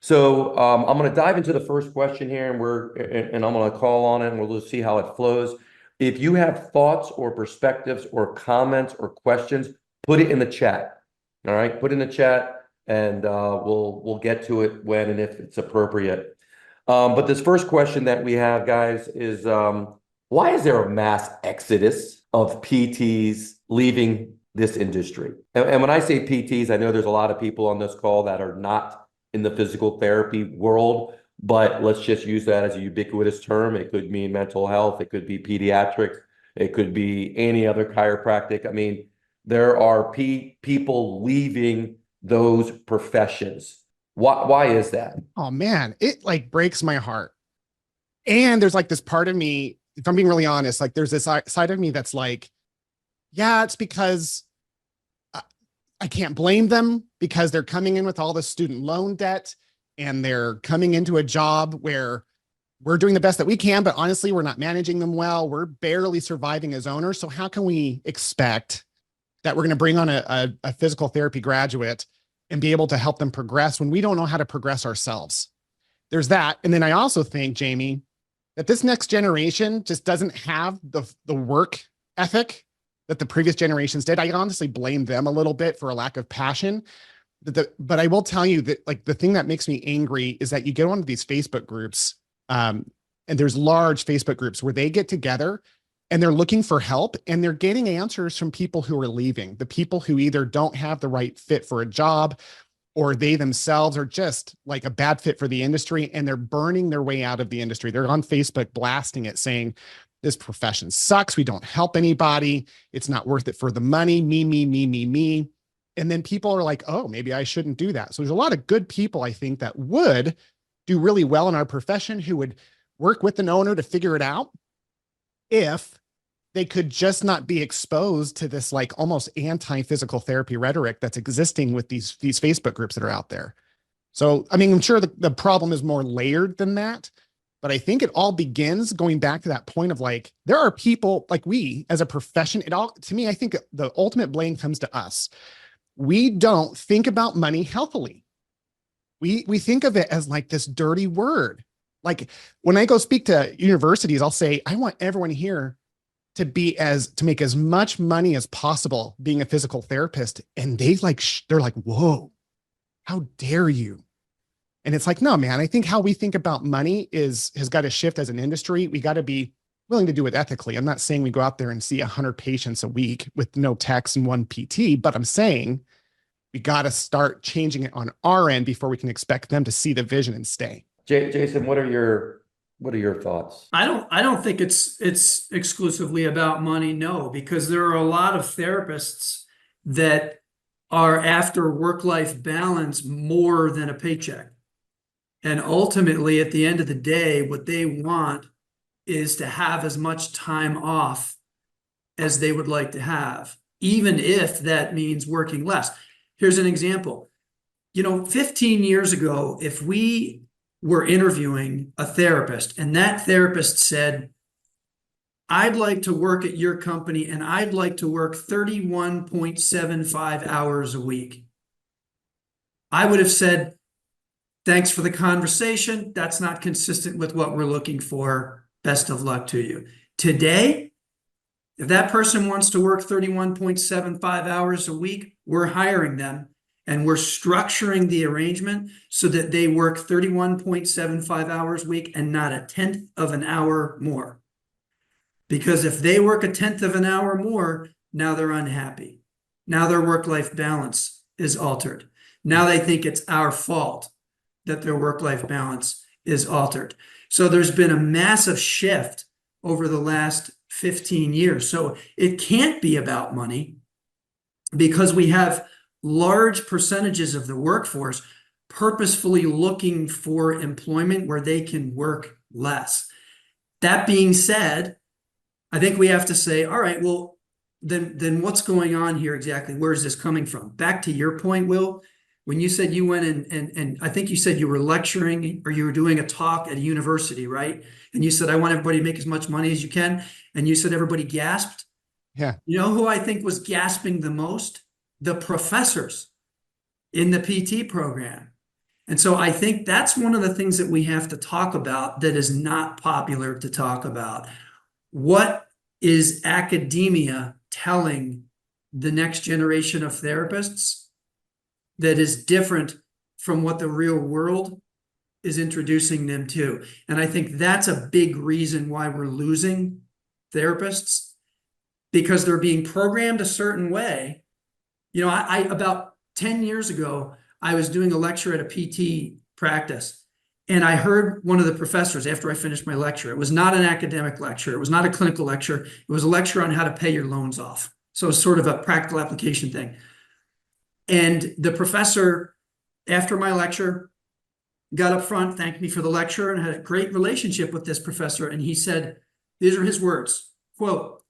So I'm going to dive into the first question here, and I'm going to call on it, and we'll just see how it flows. If you have thoughts or perspectives or comments or questions, put it in the chat. All right, put it in the chat, and we'll get to it when and if it's appropriate. But this first question that we have, guys, is why is there a mass exodus of PTs leaving this industry? And when I say PTs, I know there's a lot of people on this call that are not in the physical therapy world, but let's just use that as a ubiquitous term. It could mean mental health, it could be pediatrics, it could be any other chiropractic. I mean, there are people leaving those professions. Why is that? Oh man, it like breaks my heart. And there's like this part of me, if I'm being really honest, like there's this side of me that's like, yeah, it's because I can't blame them because they're coming in with all the student loan debt and they're coming into a job where we're doing the best that we can, but honestly, we're not managing them well. We're barely surviving as owners. So how can we expect that we're going to bring on a physical therapy graduate and be able to help them progress when we don't know how to progress ourselves? There's that. And then I also think, Jamey, that this next generation just doesn't have the work ethic that the previous generations did. I honestly blame them a little bit for a lack of passion. But I will tell you that like the thing that makes me angry is that you get onto these Facebook groups, and there's large Facebook groups where they get together and they're looking for help and they're getting answers from people who are leaving, the people who either don't have the right fit for a job or they themselves are just like a bad fit for the industry and they're burning their way out of the industry. They're on Facebook blasting it saying, this profession sucks. We don't help anybody. It's not worth it for the money. Me. And then people are like, oh, maybe I shouldn't do that. So there's a lot of good people, I think, that would do really well in our profession who would work with an owner to figure it out if they could just not be exposed to this like almost anti-physical therapy rhetoric that's existing with these Facebook groups that are out there. So, I mean, I'm sure the problem is more layered than that, but I think it all begins going back to that point of like, there are people like we as a profession, to me, I think the ultimate blame comes to us. We don't think about money healthily. We think of it as like this dirty word. Like when I go speak to universities, I'll say, I want everyone here to make as much money as possible being a physical therapist. And they're like, whoa, how dare you? And it's like, no, man, I think how we think about money has got to shift as an industry. We got to be willing to do it ethically. I'm not saying we go out there and see 100 patients a week with no techs and one PT, but I'm saying we got to start changing it on our end before we can expect them to see the vision and stay. Jason, what are your thoughts? I don't think it's exclusively about money, no, because there are a lot of therapists that are after work-life balance more than a paycheck. And ultimately, at the end of the day, what they want is to have as much time off as they would like to have, even if that means working less. Here's an example. 15 years ago, if we were interviewing a therapist and that therapist said, I'd like to work at your company and I'd like to work 31.75 hours a week, I would have said, thanks for the conversation. That's not consistent with what we're looking for. Best of luck to you. Today, if that person wants to work 31.75 hours a week, we're hiring them and we're structuring the arrangement so that they work 31.75 hours a week and not a tenth of an hour more. Because if they work a tenth of an hour more, now they're unhappy. Now their work-life balance is altered. Now they think it's our fault that their work-life balance is altered. So there's been a massive shift over the last 15 years. So it can't be about money because we have large percentages of the workforce purposefully looking for employment where they can work less. That being said, I think we have to say, all right, well, then what's going on here exactly? Where is this coming from? Back to your point, Will, when you said you went and I think you said you were lecturing or you were doing a talk at a university, right? And you said, I want everybody to make as much money as you can. And you said everybody gasped. Yeah. You know who I think was gasping the most? The professors in the PT program. And so I think that's one of the things that we have to talk about that is not popular to talk about. What is academia telling the next generation of therapists that is different from what the real world is introducing them to? And I think that's a big reason why we're losing therapists, because they're being programmed a certain way. You know, I about 10 years ago, I was doing a lecture at a PT practice, and I heard one of the professors after I finished my lecture. It was not an academic lecture. It was not a clinical lecture. It was a lecture on how to pay your loans off. So it's sort of a practical application thing. And the professor, after my lecture, got up front, thanked me for the lecture, and had a great relationship with this professor. And he said, these are his words, quote,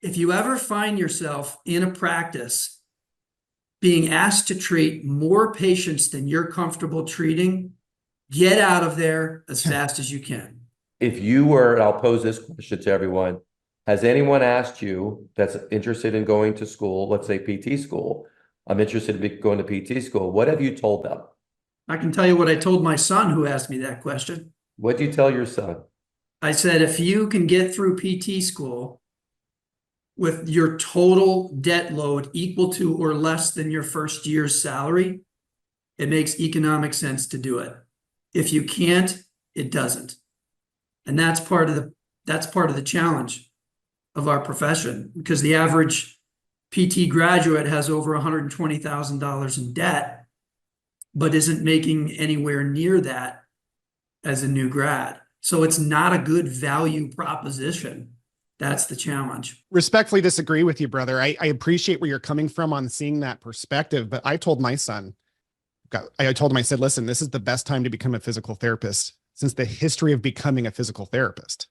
"If you ever find yourself in a practice being asked to treat more patients than you're comfortable treating, get out of there as fast as you can." If you were, and I'll pose this question to everyone, has anyone asked you that's interested in going to school, let's say PT school, I'm interested in going to PT school, what have you told them? I can tell you what I told my son who asked me that question. What do you tell your son? I said, if you can get through PT school with your total debt load equal to or less than your first year's salary, it makes economic sense to do it. If you can't, it doesn't. And that's part of the challenge of our profession, because the average PT graduate has over $120,000 in debt, but isn't making anywhere near that as a new grad. So it's not a good value proposition. That's the challenge. Respectfully disagree with you, brother. I appreciate where you're coming from on seeing that perspective, but I told my son, I told him, I said, listen, this is the best time to become a physical therapist since the history of becoming a physical therapist.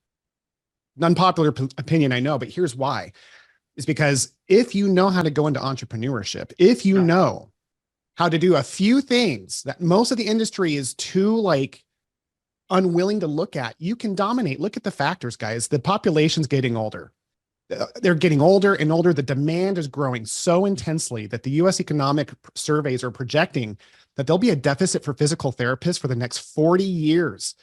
An unpopular opinion, I know, but here's why. Is because if you know how to go into entrepreneurship, if you know how to do a few things that most of the industry is too unwilling to look at, you can dominate. Look at the factors, guys. The population's getting older. They're getting older and older. The demand is growing so intensely that the US economic surveys are projecting that there'll be a deficit for physical therapists for the next 40 years.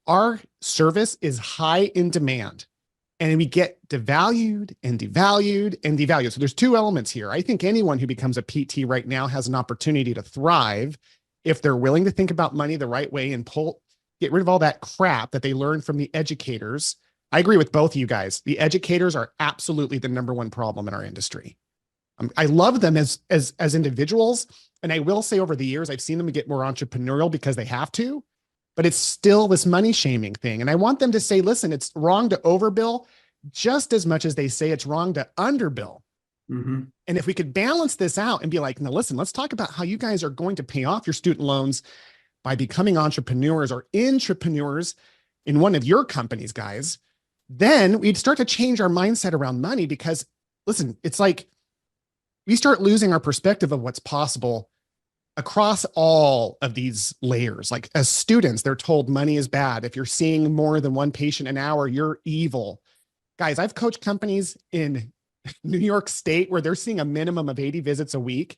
Our service is high in demand, and we get devalued and devalued and devalued. So there's two elements here. I think anyone who becomes a PT right now has an opportunity to thrive if they're willing to think about money the right way and get rid of all that crap that they learned from the educators. I agree with both of you guys. The educators are absolutely the number one problem in our industry. I love them as individuals. And I will say over the years, I've seen them get more entrepreneurial because they have to, but it's still this money shaming thing. And I want them to say, listen, it's wrong to overbill just as much as they say it's wrong to underbill. Mm-hmm. And if we could balance this out and be like, now listen, let's talk about how you guys are going to pay off your student loans by becoming entrepreneurs or intrapreneurs in one of your companies, guys, then we'd start to change our mindset around money. Because listen, it's like we start losing our perspective of what's possible across all of these layers. Like as students, they're told money is bad. If you're seeing more than one patient an hour, you're evil. Guys, I've coached companies in New York State where they're seeing a minimum of 80 visits a week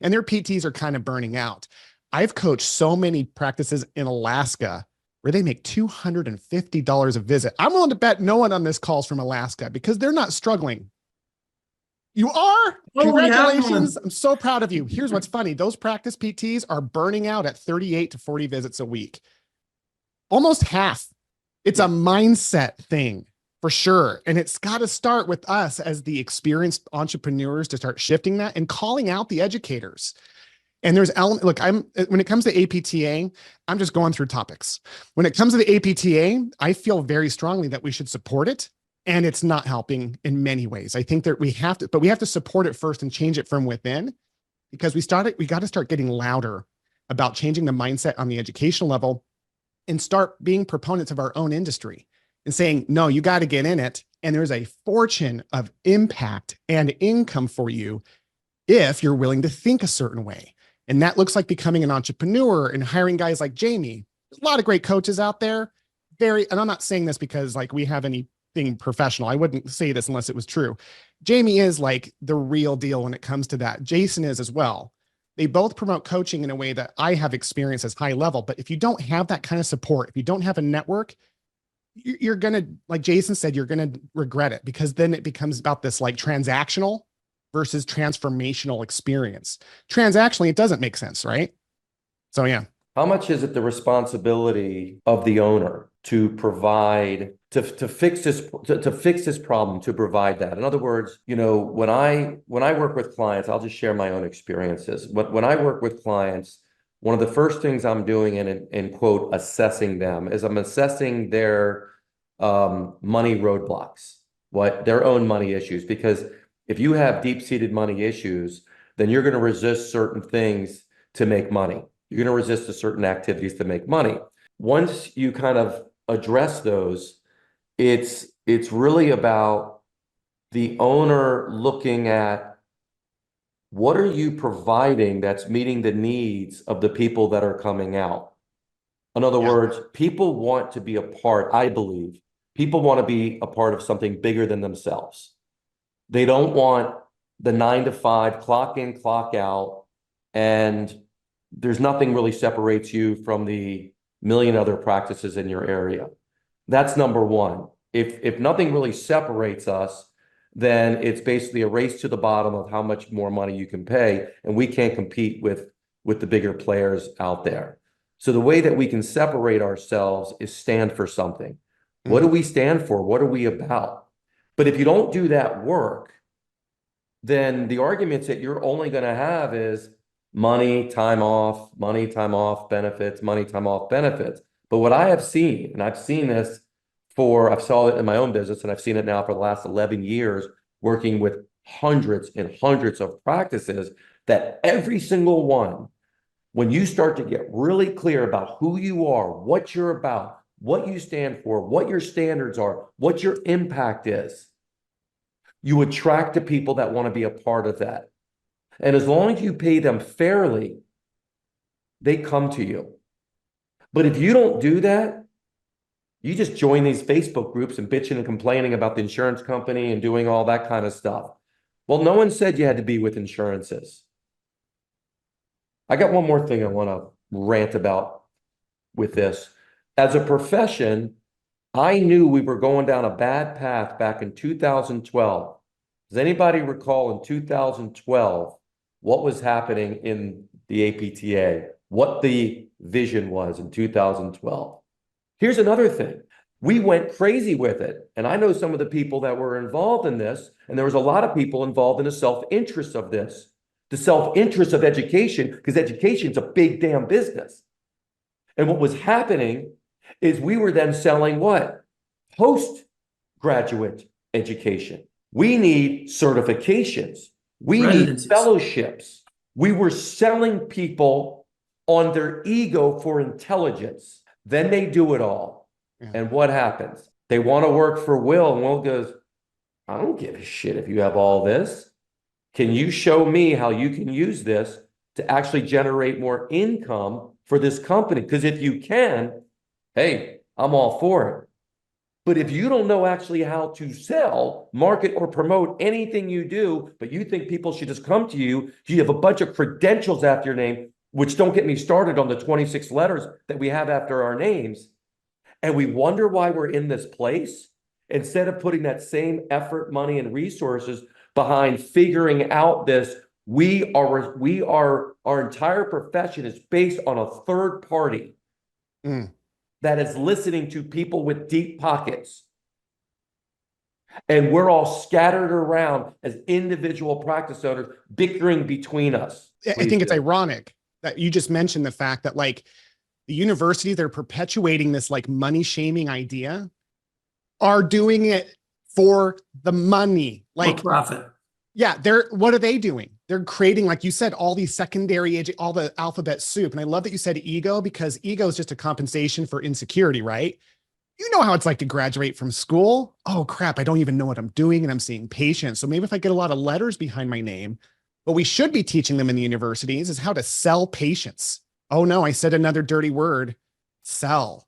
and their PTs are kind of burning out. I've coached so many practices in Alaska where they make $250 a visit. I'm willing to bet no one on this call is from Alaska because they're not struggling. You are? Congratulations. I'm so proud of you. Here's what's funny. Those practice PTs are burning out at 38 to 40 visits a week. Almost half. It's a mindset thing for sure. And it's got to start with us as the experienced entrepreneurs to start shifting that and calling out the educators. And there's look, when it comes to APTA, I'm just going through topics. When it comes to the APTA, I feel very strongly that we should support it. And it's not helping in many ways. I think that we have to support it first and change it from within, because we got to start getting louder about changing the mindset on the educational level and start being proponents of our own industry and saying, no, you got to get in it. And there's a fortune of impact and income for you if you're willing to think a certain way. And that looks like becoming an entrepreneur and hiring guys like Jamey. There's a lot of great coaches out there. And I'm not saying this because we have anything professional. I wouldn't say this unless it was true. Jamey is like the real deal when it comes to that. Jason is as well. they both promote coaching in a way that I have experience as high level. But if you don't have that kind of support, if you don't have a network, you're going to, like Jason said, you're going to regret it, because then it becomes about this like transactional versus transformational experience. Transactionally, it doesn't make sense, right? So yeah. How much is it the responsibility of the owner to provide, to fix this problem, to provide that? In other words, you know, when I work with clients, I'll just share my own experiences. When I work with clients, one of the first things I'm doing in quote, assessing them, is I'm assessing their money roadblocks, what their own money issues. Because if you have deep-seated money issues, then you're going to resist certain things to make money. You're going to resist to certain activities to make money. Once you kind of address those, it's really about the owner looking at, what are you providing that's meeting the needs of the people that are coming out? In other words, people want to be a part, I believe, people want to be a part of something bigger than themselves. They don't want the 9 to 5 clock in, clock out, and there's nothing really separates you from the million other practices in your area. That's number one. If nothing really separates us, then it's basically a race to the bottom of how much more money you can pay, and we can't compete with the bigger players out there. So the way that we can separate ourselves is stand for something. What do we stand for? What are we about? But if you don't do that work, then the arguments that you're only going to have is money, time off, benefits, money, time off, benefits. But what I have seen, and I've seen this I've saw it in my own business, and I've seen it now for the last 11 years, working with hundreds and hundreds of practices, that every single one, when you start to get really clear about who you are, what you're about, what you stand for, what your standards are, what your impact is, you attract the people that want to be a part of that. And as long as you pay them fairly, they come to you. But if you don't do that, you just join these Facebook groups and bitching and complaining about the insurance company and doing all that kind of stuff. Well, no one said you had to be with insurances. I got one more thing I want to rant about with this. As a profession, I knew we were going down a bad path back in 2012. Does anybody recall in 2012 what was happening in the APTA? What the vision was in 2012? Here's another thing. We went crazy with it. And I know some of the people that were involved in this, and there was a lot of people involved in the self-interest of this, the self-interest of education, because education's a big damn business. And what was happening is we were then selling what? Postgraduate education. We need certifications. We need fellowships. We were selling people on their ego for intelligence. Then they do it all. Yeah. And what happens? They want to work for Will, and Will goes, I don't give a shit if you have all this. Can you show me how you can use this to actually generate more income for this company? Because if you can, hey, I'm all for it. But if you don't know actually how to sell, market, or promote anything you do, but you think people should just come to you, you have a bunch of credentials after your name, which don't get me started on the 26 letters that we have after our names, and we wonder why we're in this place, instead of putting that same effort, money, and resources behind figuring out this, our entire profession is based on a third party that is listening to people with deep pockets. And we're all scattered around as individual practice owners, bickering between us. I think it's ironic that you just mentioned the fact that like the universities that are perpetuating this like money shaming idea are doing it for the money, like for profit. Yeah, what are they doing? They're creating, like you said, all these secondary, all the alphabet soup. And I love that you said ego, because ego is just a compensation for insecurity, right? You know how it's like to graduate from school. Oh crap, I don't even know what I'm doing, and I'm seeing patients. So maybe if I get a lot of letters behind my name, what we should be teaching them in the universities is how to sell patients. Oh no, I said another dirty word, sell.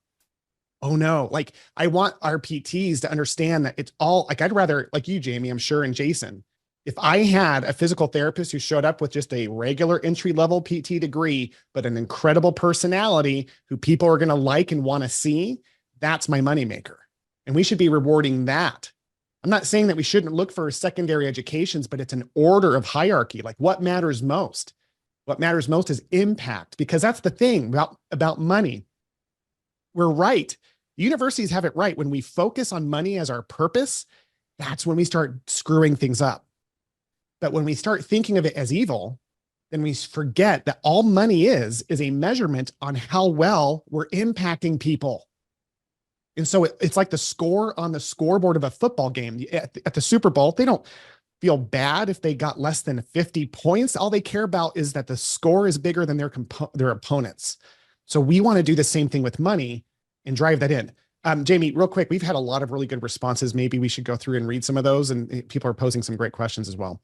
Oh no, like I want our PTs to understand that it's all, like I'd rather, like you, Jamey, I'm sure, and Jason, If I had a physical therapist who showed up with just a regular entry-level PT degree, but an incredible personality who people are going to like and want to see, that's my moneymaker. And we should be rewarding that. I'm not saying that we shouldn't look for secondary educations, but it's an order of hierarchy. Like what matters most? What matters most is impact, because that's the thing about money. We're right. Universities have it right. When we focus on money as our purpose, that's when we start screwing things up. But when we start thinking of it as evil, then we forget that all money is a measurement on how well we're impacting people. And so it's like the score on the scoreboard of a football game. At the Super Bowl, they don't feel bad if they got less than 50 points. All they care about is that the score is bigger than their opponents. So we want to do the same thing with money and drive that in. Jamey, real quick, we've had a lot of really good responses. Maybe we should go through and read some of those, and people are posing some great questions as well.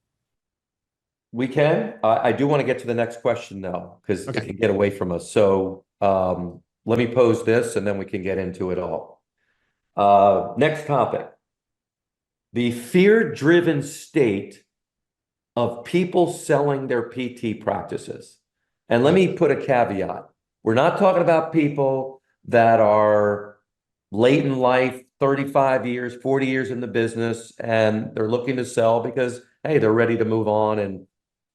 We can. I do want to get to the next question though, because it can get away from us. So let me pose this and then we can get into it all. Next topic. The fear-driven state of people selling their PT practices. And let me put a caveat. We're not talking about people that are late in life, 35 years, 40 years in the business, and they're looking to sell because, hey, they're ready to move on and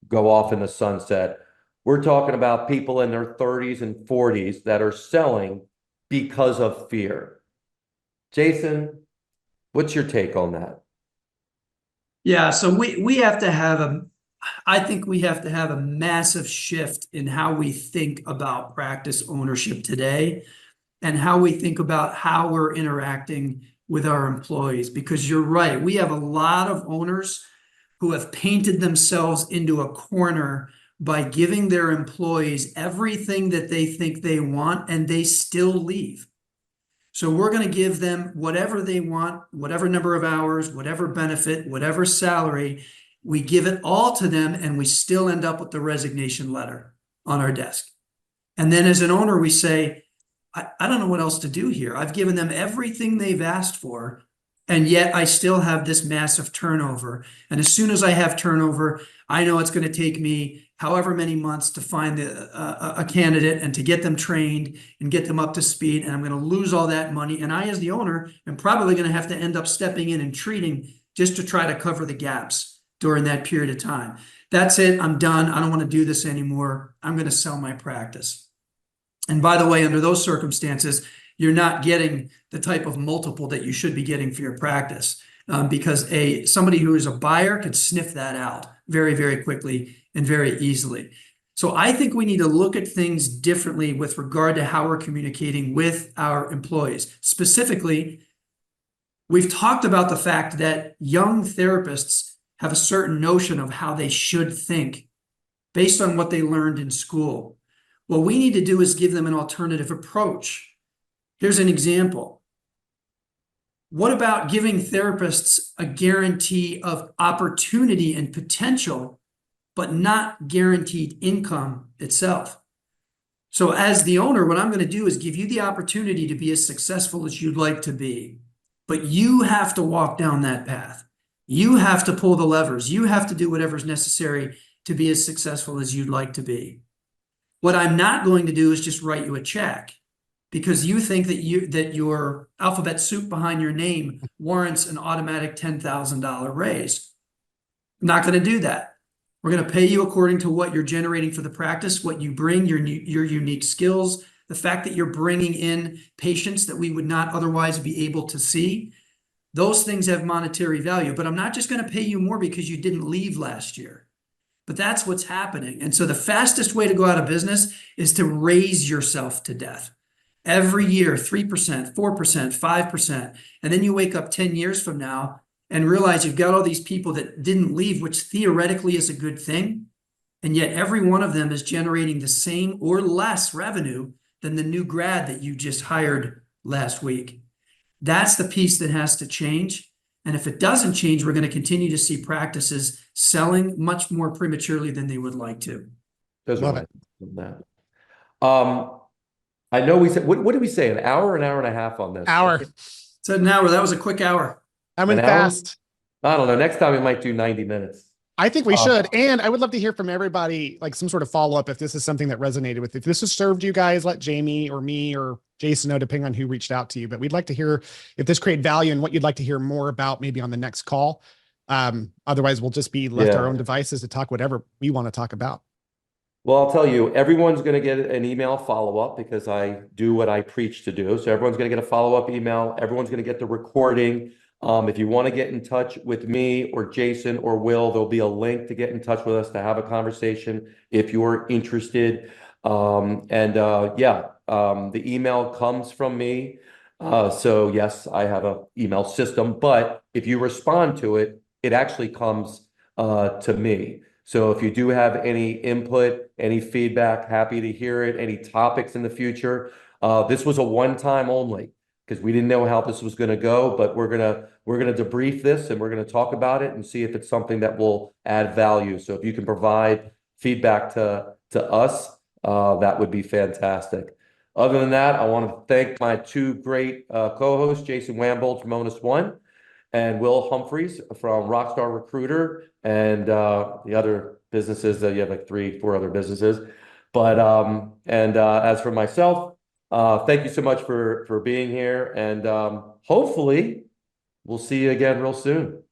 go off in the sunset. We're talking about people in their 30s and 40s that are selling because of fear. Jason, what's your take on that? Yeah, so we have to have I think we have to have a massive shift in how we think about practice ownership today and how we think about how we're interacting with our employees. Because you're right, we have a lot of owners who have painted themselves into a corner by giving their employees everything that they think they want, and they still leave. So we're going to give them whatever they want, whatever number of hours, whatever benefit, whatever salary. We give it all to them, and we still end up with the resignation letter on our desk. And then as an owner, we say, I don't know what else to do here. I've given them everything they've asked for, and yet I still have this massive turnover. And as soon as I have turnover, I know it's going to take me however many months to find a candidate and to get them trained and get them up to speed. And I'm going to lose all that money. And I, as the owner, am probably going to have to end up stepping in and treating just to try to cover the gaps during that period of time. That's it. I'm done. I don't want to do this anymore. I'm going to sell my practice. And by the way, under those circumstances, you're not getting the type of multiple that you should be getting for your practice, because somebody who is a buyer could sniff that out very, very quickly and very easily. So I think we need to look at things differently with regard to how we're communicating with our employees. Specifically, we've talked about the fact that young therapists have a certain notion of how they should think based on what they learned in school. What we need to do is give them an alternative approach. Here's an example. What about giving therapists a guarantee of opportunity and potential, but not guaranteed income itself? So as the owner, what I'm going to do is give you the opportunity to be as successful as you'd like to be, but you have to walk down that path. You have to pull the levers. You have to do whatever's necessary to be as successful as you'd like to be. What I'm not going to do is just write you a check because you think that your alphabet soup behind your name warrants an automatic $10,000 raise. I'm not going to do that. We're going to pay you according to what you're generating for the practice, what you bring, your unique skills, the fact that you're bringing in patients that we would not otherwise be able to see. Those things have monetary value, but I'm not just going to pay you more because you didn't leave last year. But that's what's happening. And so the fastest way to go out of business is to raise yourself to death. Every year, 3%, 4%, 5%. And then you wake up 10 years from now and realize you've got all these people that didn't leave, which theoretically is a good thing. And yet every one of them is generating the same or less revenue than the new grad that you just hired last week. That's the piece that has to change. And if it doesn't change, we're going to continue to see practices selling much more prematurely than they would like to. Love it. I know we said, what did we say? An hour and a half on this? Hour. So an hour, that was a quick hour. I went An hour? fast. I don't know. Next time we might do 90 minutes. I think we Uh, should. And I would love to hear from everybody, like some sort of follow up if this is something that resonated with. If this has served you guys, let Jamey or me or Jason know, depending on who reached out to you. But we'd like to hear if this created value and what you'd like to hear more about maybe on the next call. Otherwise, we'll just be left our Yeah. own devices to talk whatever we want to talk about. Well, I'll tell you, everyone's going to get an email follow-up because I do what I preach to do. So everyone's going to get a follow-up email. Everyone's going to get the recording. If you want to get in touch with me or Jason or Will, there'll be a link to get in touch with us to have a conversation if you're interested. The email comes from me. So yes, I have an email system, but if you respond to it, it actually comes to me. So if you do have any input, any feedback, happy to hear it, any topics in the future. This was a one-time only because we didn't know how this was going to go, but we're gonna debrief this and we're gonna talk about it and see if it's something that will add value. So if you can provide feedback to us, that would be fantastic. Other than that, I want to thank my two great co-hosts, Jason Wambold from Onus One and Will Humphreys from Rockstar Recruiter and the other businesses that you have like 3-4 other businesses. But as for myself, thank you so much for being here, and hopefully we'll see you again real soon.